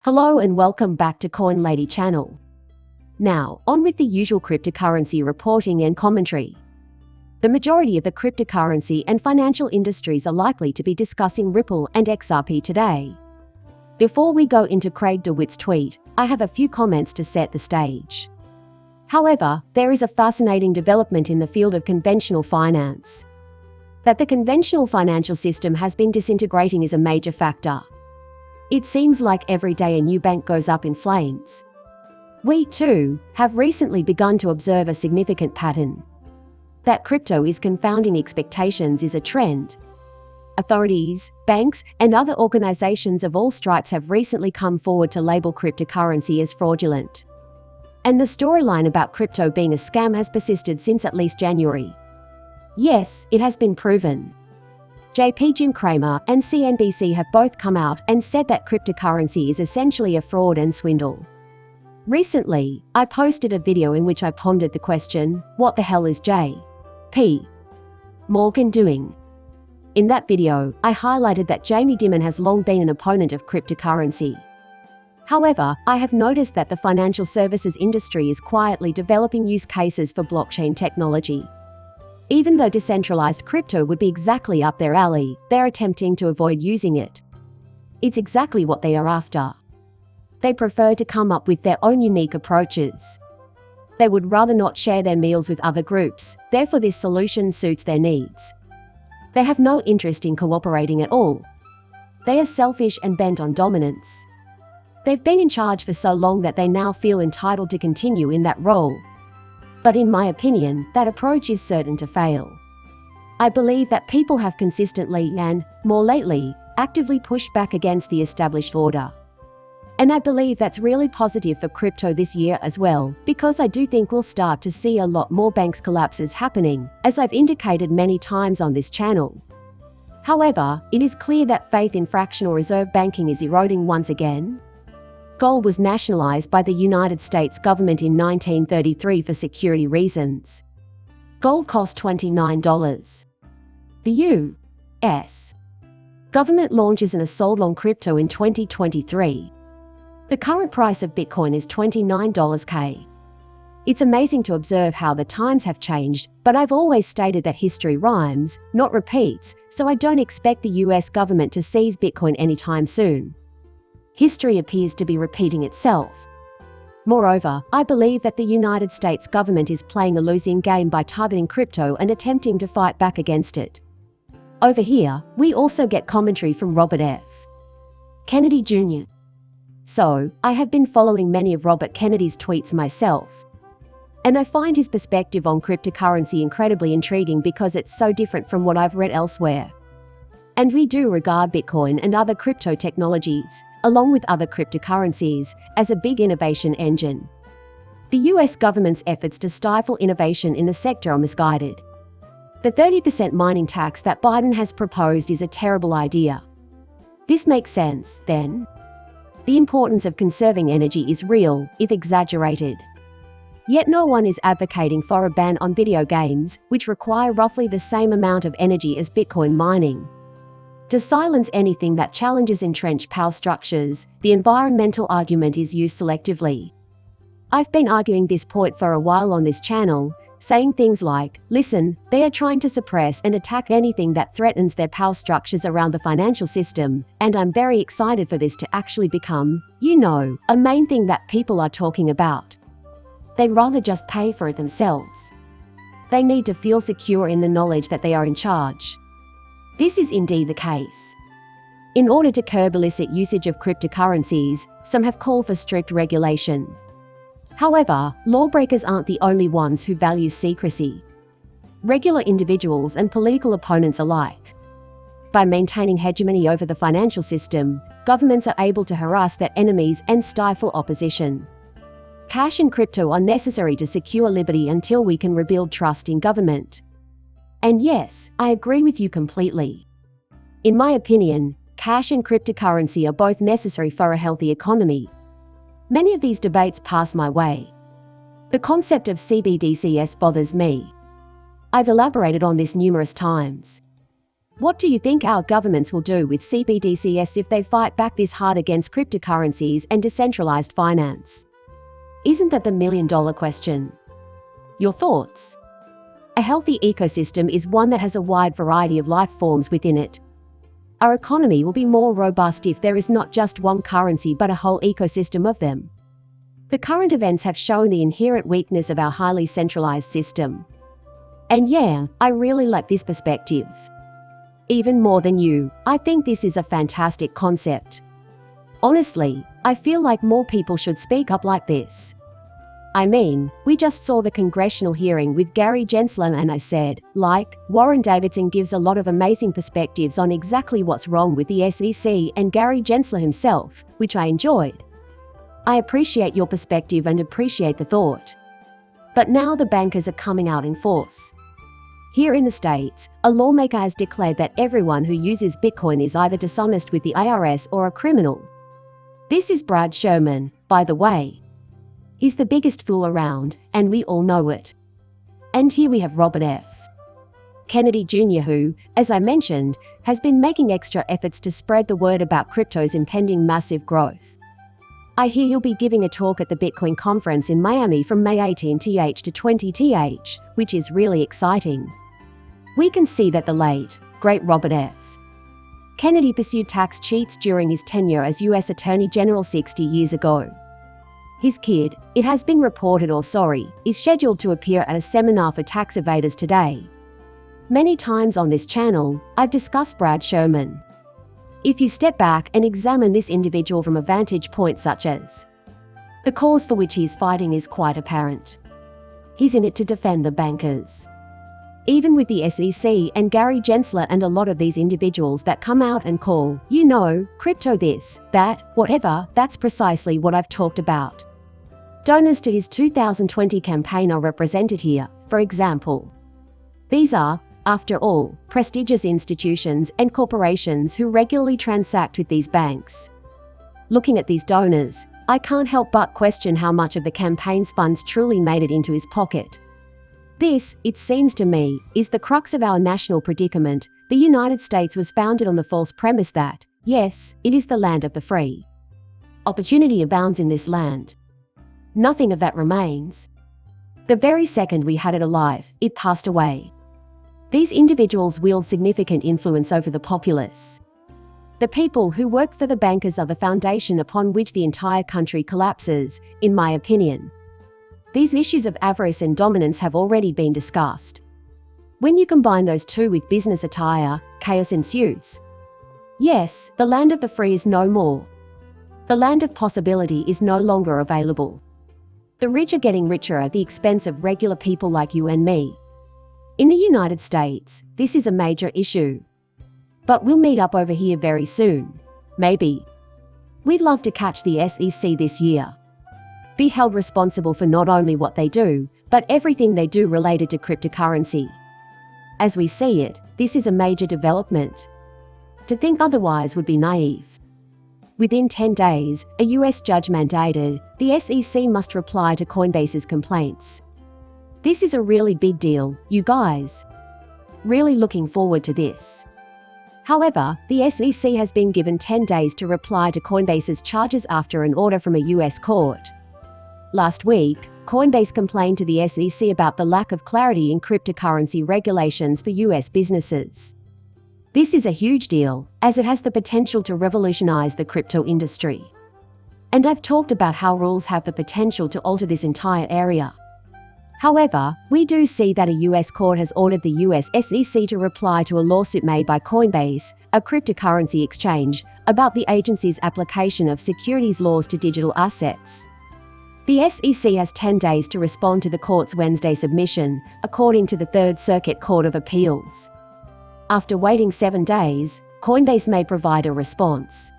Hello and welcome back to Coin Lady channel. Now, on with the usual cryptocurrency reporting and commentary. The majority of the cryptocurrency and financial industries are likely to be discussing Ripple and XRP today. Before we go into Craig DeWitt's tweet, I have a few comments to set the stage. However, there is a fascinating development in the field of conventional finance. That the conventional financial system has been disintegrating is a major factor. It seems like every day a new bank goes up in flames. We, too, have recently begun to observe a significant pattern. That crypto is confounding expectations is a trend. Authorities, banks, and other organizations of all stripes have recently come forward to label cryptocurrency as fraudulent. And the storyline about crypto being a scam has persisted since at least January. Yes, it has been proven. JP Jim Cramer and CNBC have both come out and said that cryptocurrency is essentially a fraud and swindle. Recently, I posted a video in which I pondered the question, what the hell is J.P. Morgan doing? In that video, I highlighted that Jamie Dimon has long been an opponent of cryptocurrency. However, I have noticed that the financial services industry is quietly developing use cases for blockchain technology. Even though decentralized crypto would be exactly up their alley, they're attempting to avoid using it. It's exactly what they are after. They prefer to come up with their own unique approaches. They would rather not share their meals with other groups, therefore this solution suits their needs. They have no interest in cooperating at all. They are selfish and bent on dominance. They've been in charge for so long that they now feel entitled to continue in that role. But in my opinion, that approach is certain to fail. I believe that people have consistently and, more lately, actively pushed back against the established order. And I believe that's really positive for crypto this year as well, because I do think we'll start to see a lot more banks collapses happening, as I've indicated many times on this channel. However, it is clear that faith in fractional reserve banking is eroding once again. Gold was nationalized by the United States government in 1933 for security reasons. Gold cost $29. The U.S. government launches an assault on crypto in 2023. The current price of Bitcoin is $29K. It's amazing to observe how the times have changed, but I've always stated that history rhymes, not repeats, so I don't expect the US government to seize Bitcoin anytime soon. History appears to be repeating itself. Moreover, I believe that the United States government is playing a losing game by targeting crypto and attempting to fight back against it. Over here, we also get commentary from Robert F. Kennedy Jr. So, I have been following many of Robert Kennedy's tweets myself. And I find his perspective on cryptocurrency incredibly intriguing because it's so different from what I've read elsewhere. And we do regard Bitcoin and other crypto technologies, along with other cryptocurrencies, as a big innovation engine. The US government's efforts to stifle innovation in the sector are misguided. The 30% mining tax that Biden has proposed is a terrible idea. This makes sense, then. The importance of conserving energy is real, if exaggerated. Yet no one is advocating for a ban on video games, which require roughly the same amount of energy as Bitcoin mining. To silence anything that challenges entrenched power structures, the environmental argument is used selectively. I've been arguing this point for a while on this channel, saying things like, listen, they are trying to suppress and attack anything that threatens their power structures around the financial system, and I'm very excited for this to actually become, a main thing that people are talking about. They'd rather just pay for it themselves. They need to feel secure in the knowledge that they are in charge. This is indeed the case. In order to curb illicit usage of cryptocurrencies, some have called for strict regulation. However, lawbreakers aren't the only ones who value secrecy. Regular individuals and political opponents alike. By maintaining hegemony over the financial system, governments are able to harass their enemies and stifle opposition. Cash and crypto are necessary to secure liberty until we can rebuild trust in government. And yes, I agree with you completely. In my opinion, cash and cryptocurrency are both necessary for a healthy economy. Many of these debates pass my way. The concept of CBDCs bothers me. I've elaborated on this numerous times. What do you think our governments will do with CBDCs if they fight back this hard against cryptocurrencies and decentralized finance? Isn't that the million-dollar question? Your thoughts? A healthy ecosystem is one that has a wide variety of life forms within it. Our economy will be more robust if there is not just one currency but a whole ecosystem of them. The current events have shown the inherent weakness of our highly centralized system. And yeah, I really like this perspective. Even more than you, I think this is a fantastic concept. Honestly, I feel like more people should speak up like this. I mean, we just saw the congressional hearing with Gary Gensler and I said, Warren Davidson gives a lot of amazing perspectives on exactly what's wrong with the SEC and Gary Gensler himself, which I enjoyed. I appreciate your perspective and appreciate the thought. But now the bankers are coming out in force. Here in the States, a lawmaker has declared that everyone who uses Bitcoin is either dishonest with the IRS or a criminal. This is Brad Sherman, by the way. He's the biggest fool around, and we all know it. And here we have Robert F. Kennedy Jr. who, as I mentioned, has been making extra efforts to spread the word about crypto's impending massive growth. I hear he'll be giving a talk at the Bitcoin conference in Miami from May 18th to 20th, which is really exciting. We can see that the late, great Robert F. Kennedy pursued tax cheats during his tenure as U.S. Attorney General 60 years ago. His kid, it has been reported is scheduled to appear at a seminar for tax evaders today. Many times on this channel, I've discussed Brad Sherman. If you step back and examine this individual from a vantage point such as, the cause for which he's fighting is quite apparent. He's in it to defend the bankers. Even with the SEC and Gary Gensler and a lot of these individuals that come out and call, crypto this, that, whatever, that's precisely what I've talked about. Donors to his 2020 campaign are represented here, for example. These are, after all, prestigious institutions and corporations who regularly transact with these banks. Looking at these donors, I can't help but question how much of the campaign's funds truly made it into his pocket. This, it seems to me, is the crux of our national predicament. The United States was founded on the false premise that, yes, it is the land of the free. Opportunity abounds in this land. Nothing of that remains. The very second we had it alive, it passed away. These individuals wield significant influence over the populace. The people who work for the bankers are the foundation upon which the entire country collapses, in my opinion. These issues of avarice and dominance have already been discussed. When you combine those two with business attire, chaos ensues. Yes, the land of the free is no more. The land of possibility is no longer available. The rich are getting richer at the expense of regular people like you and me. In the United States, this is a major issue. But we'll meet up over here very soon. Maybe. We'd love to catch the SEC this year. Be held responsible for not only what they do, but everything they do related to cryptocurrency. As we see it, this is a major development. To think otherwise would be naive. Within 10 days, a US judge mandated the SEC must reply to Coinbase's complaints. This is a really big deal, you guys. Really looking forward to this. However, the SEC has been given 10 days to reply to Coinbase's charges after an order from a US court. Last week, Coinbase complained to the SEC about the lack of clarity in cryptocurrency regulations for US businesses. This is a huge deal, as it has the potential to revolutionize the crypto industry. And I've talked about how rules have the potential to alter this entire area. However, we do see that a US court has ordered the US SEC to reply to a lawsuit made by Coinbase, a cryptocurrency exchange, about the agency's application of securities laws to digital assets. The SEC has 10 days to respond to the court's Wednesday submission, according to the Third Circuit Court of Appeals. After waiting 7 days, Coinbase may provide a response.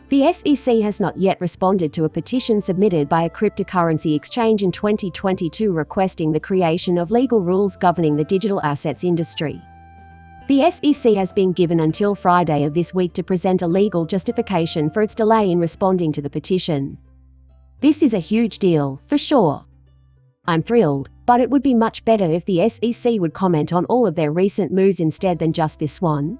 The SEC has not yet responded to a petition submitted by a cryptocurrency exchange in 2022 requesting the creation of legal rules governing the digital assets industry. The SEC has been given until Friday of this week to present a legal justification for its delay in responding to the petition. This is a huge deal, for sure. I'm thrilled, but it would be much better if the SEC would comment on all of their recent moves instead than just this one.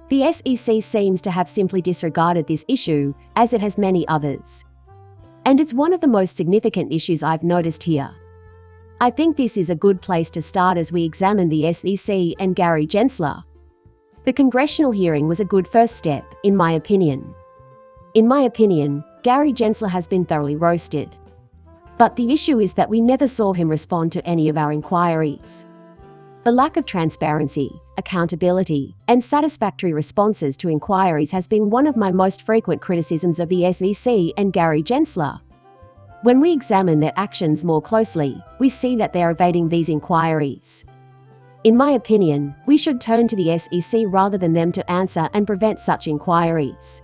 The SEC seems to have simply disregarded this issue, as it has many others. And it's one of the most significant issues I've noticed here. I think this is a good place to start as we examine the SEC and Gary Gensler. The congressional hearing was a good first step, in my opinion. In my opinion, Gary Gensler has been thoroughly roasted. But the issue is that we never saw him respond to any of our inquiries. The lack of transparency, accountability, and satisfactory responses to inquiries has been one of my most frequent criticisms of the SEC and Gary Gensler. When we examine their actions more closely, we see that they are evading these inquiries. In my opinion, we should turn to the SEC rather than them to answer and prevent such inquiries.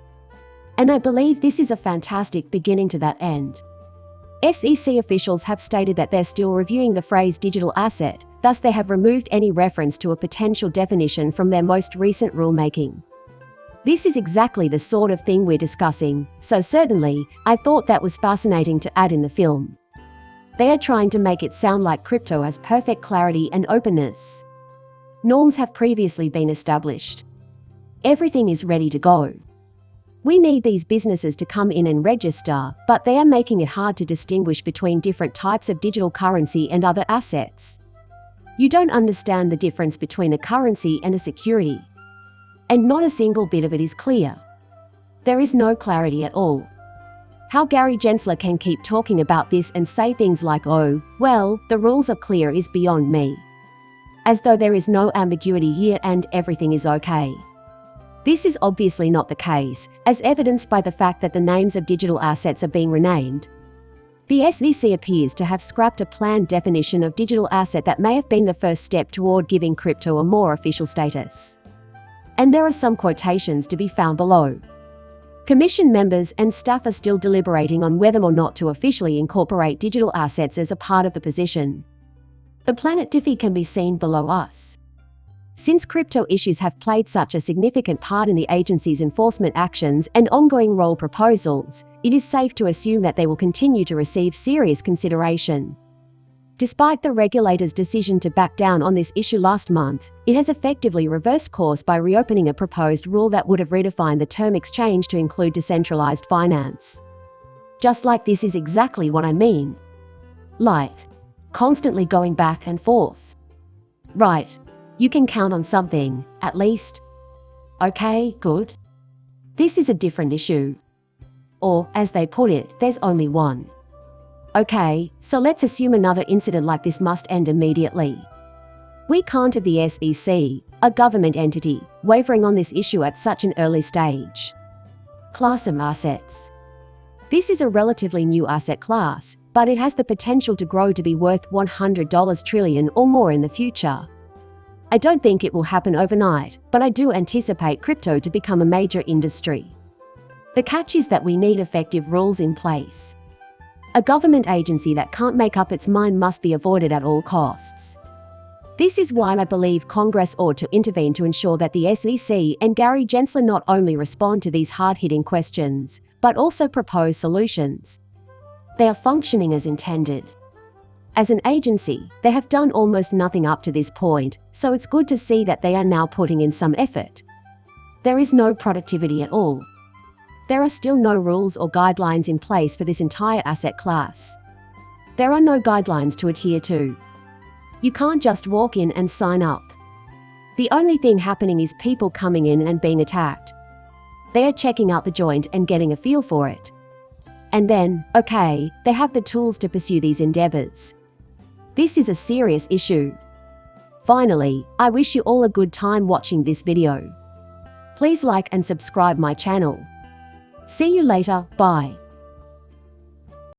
And I believe this is a fantastic beginning to that end. SEC officials have stated that they're still reviewing the phrase digital asset, thus they have removed any reference to a potential definition from their most recent rulemaking. This is exactly the sort of thing we're discussing, so certainly, I thought that was fascinating to add in the film. They are trying to make it sound like crypto has perfect clarity and openness. Norms have previously been established. Everything is ready to go. We need these businesses to come in and register, but they are making it hard to distinguish between different types of digital currency and other assets. You don't understand the difference between a currency and a security. And not a single bit of it is clear. There is no clarity at all. How Gary Gensler can keep talking about this and say things like, "Oh, well, the rules are clear," is beyond me. As though there is no ambiguity here and everything is okay. This is obviously not the case, as evidenced by the fact that the names of digital assets are being renamed. The SEC appears to have scrapped a planned definition of digital asset that may have been the first step toward giving crypto a more official status. And there are some quotations to be found below. Commission members and staff are still deliberating on whether or not to officially incorporate digital assets as a part of the position. The planet Diffie can be seen below us. Since crypto issues have played such a significant part in the agency's enforcement actions and ongoing role proposals, it is safe to assume that they will continue to receive serious consideration. Despite the regulator's decision to back down on this issue last month, it has effectively reversed course by reopening a proposed rule that would have redefined the term exchange to include decentralized finance. Just like this is exactly what I mean. Like, constantly going back and forth. Right. You can count on something, at least. Okay, good. This is a different issue. Or, as they put it, there's only one. Okay, so let's assume another incident like this must end immediately. We can't have the SEC, a government entity, wavering on this issue at such an early stage. Class of assets. This is a relatively new asset class, but it has the potential to grow to be worth $100 trillion or more in the future. I don't think it will happen overnight, but I do anticipate crypto to become a major industry. The catch is that we need effective rules in place. A government agency that can't make up its mind must be avoided at all costs. This is why I believe Congress ought to intervene to ensure that the SEC and Gary Gensler not only respond to these hard-hitting questions, but also propose solutions. They are functioning as intended. As an agency, they have done almost nothing up to this point, so it's good to see that they are now putting in some effort. There is no productivity at all. There are still no rules or guidelines in place for this entire asset class. There are no guidelines to adhere to. You can't just walk in and sign up. The only thing happening is people coming in and being attacked. They are checking out the joint and getting a feel for it. And then, okay, they have the tools to pursue these endeavors. This is a serious issue. Finally, I wish you all a good time watching this video. Please like and subscribe my channel. See you later, bye.